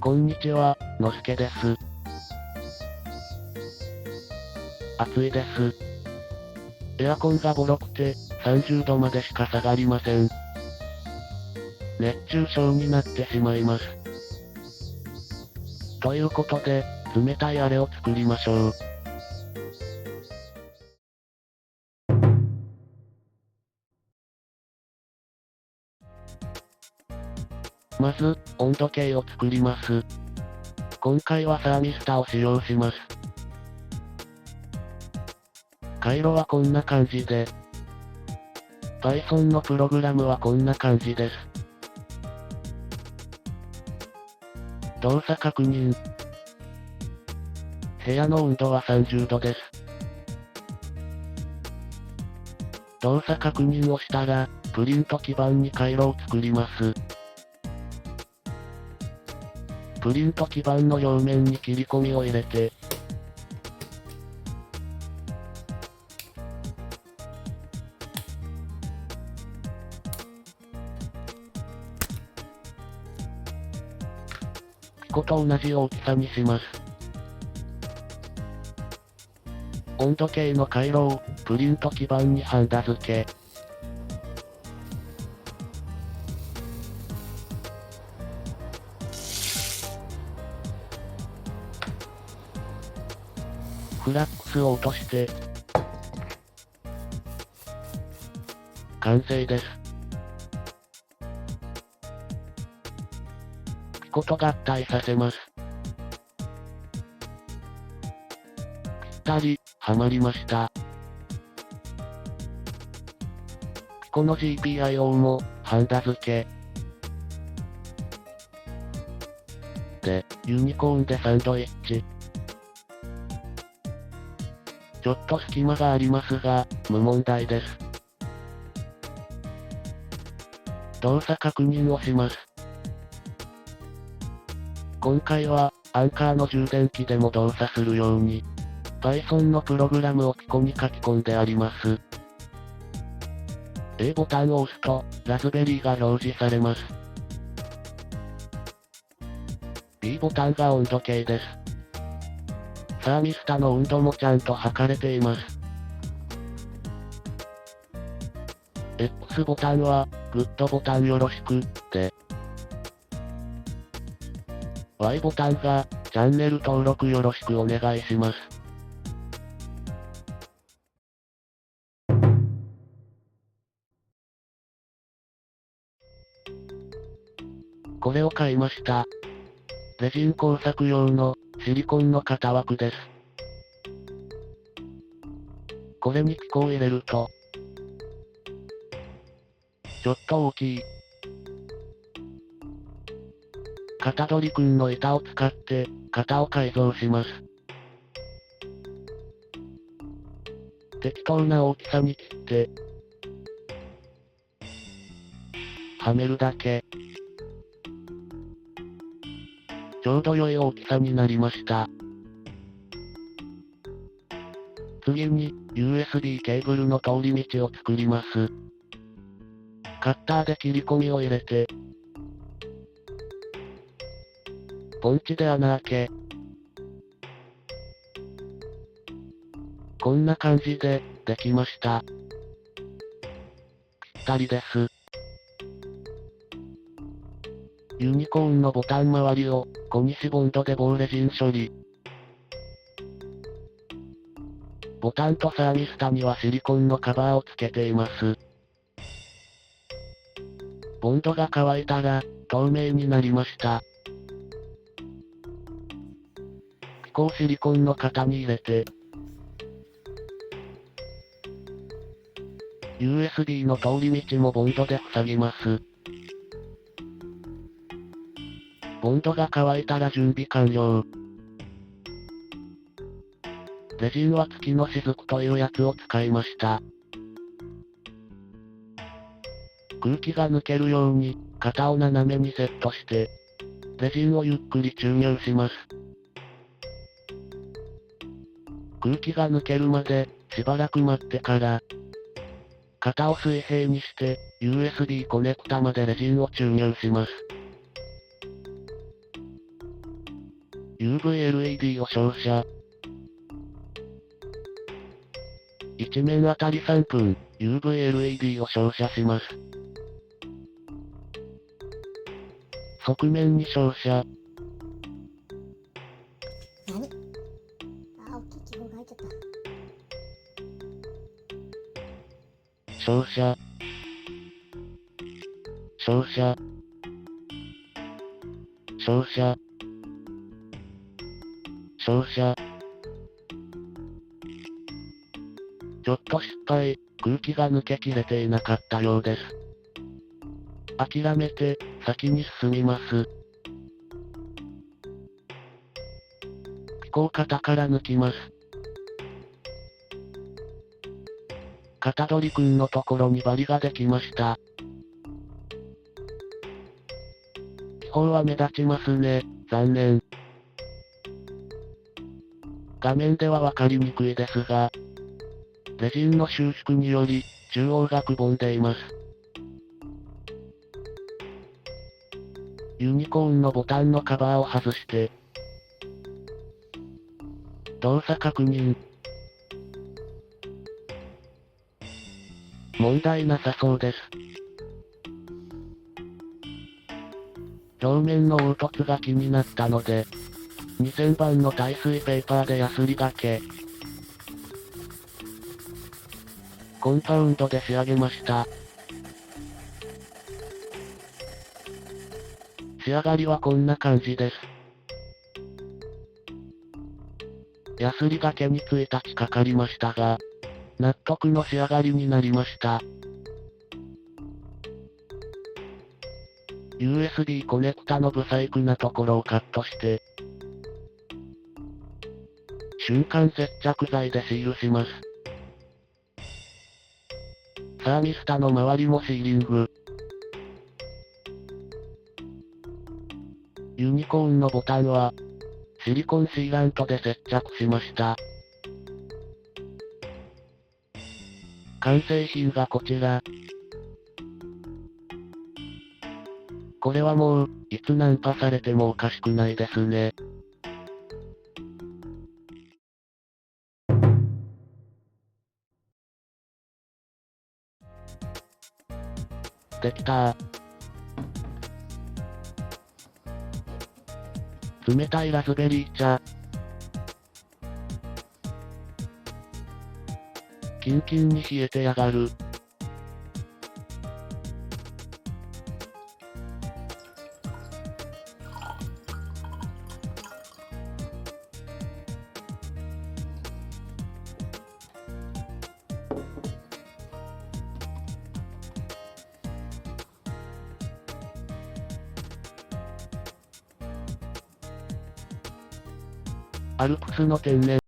こんにちは、のすけです。暑いです。エアコンがボロくて、30度までしか下がりません。熱中症になってしまいます。ということで、冷たいあれを作りましょう。まず、温度計を作ります。今回はサーミスタを使用します。回路はこんな感じで、Python のプログラムはこんな感じです。動作確認。部屋の温度は30度です。動作確認をしたら、プリント基板に回路を作ります。プリント基板の表面に切り込みを入れて、ピコと同じ大きさにします。温度計の回路を、プリント基板にハンダ付け。フラックスを落として、完成です。ピコと合体させます。ぴったり、はまりました。ピコの GPIO も、ハンダ付け。で、ユニコーンでサンドイッチ。ちょっと隙間がありますが、無問題です。動作確認をします。今回は、アンカーの充電器でも動作するように、Python のプログラムをピコに書き込んであります。A ボタンを押すと、ラズベリーが表示されます。B ボタンが温度計です。サーミスタの温度もちゃんと測れています。X ボタンは、グッドボタンよろしく、で。Y ボタンが、チャンネル登録よろしくお願いします。これを買いました。レジン工作用の、シリコンの型枠です。これにピコを入れると、ちょっと大きい。型取りくんの板を使って、型を改造します。適当な大きさに切って、はめるだけ。ちょうど良い大きさになりました。次に、USB ケーブルの通り道を作ります。カッターで切り込みを入れて、ポンチで穴開け。こんな感じで、できました。ぴったりです。ユニコーンのボタン周りを、小西ボンドで棒レジン処理。ボタンとサーミスタにはシリコンのカバーをつけています。ボンドが乾いたら、透明になりました。ピコをシリコンの型に入れて、USB の通り道もボンドで塞ぎます。ボンドが乾いたら準備完了。レジンは月の雫というやつを使いました。空気が抜けるように、型を斜めにセットして、レジンをゆっくり注入します。空気が抜けるまで、しばらく待ってから、型を水平にして、USB コネクタまでレジンを注入します。UV-LED を照射。1面あたり3分、UV-LED を照射します。側面に照射。何？大きい記号が入っちゃった。照射。照射。照射。照射。ちょっと失敗、空気が抜けきれていなかったようです。諦めて、先に進みます。ピコを肩から抜きます。片鳥くんのところに針ができました。気泡は目立ちますね、残念。画面ではわかりにくいですが、レジンの収縮により、中央がくぼんでいます。ユニコーンのボタンのカバーを外して、動作確認。問題なさそうです。表面の凹凸が気になったので、2000番の耐水ペーパーでヤスリがけ。コンパウンドで仕上げました。仕上がりはこんな感じです。ヤスリがけに1日かかりましたが、納得の仕上がりになりました。USB コネクタの不細工なところをカットして、瞬間接着剤でシールします。サーミスタの周りもシーリング。ユニコーンのボタンは、シリコンシーラントで接着しました。完成品がこちら。これはもう、いつナンパされてもおかしくないですね。できたー。冷たいラズベリー茶。キンキンに冷えてやがる。アルプスの天然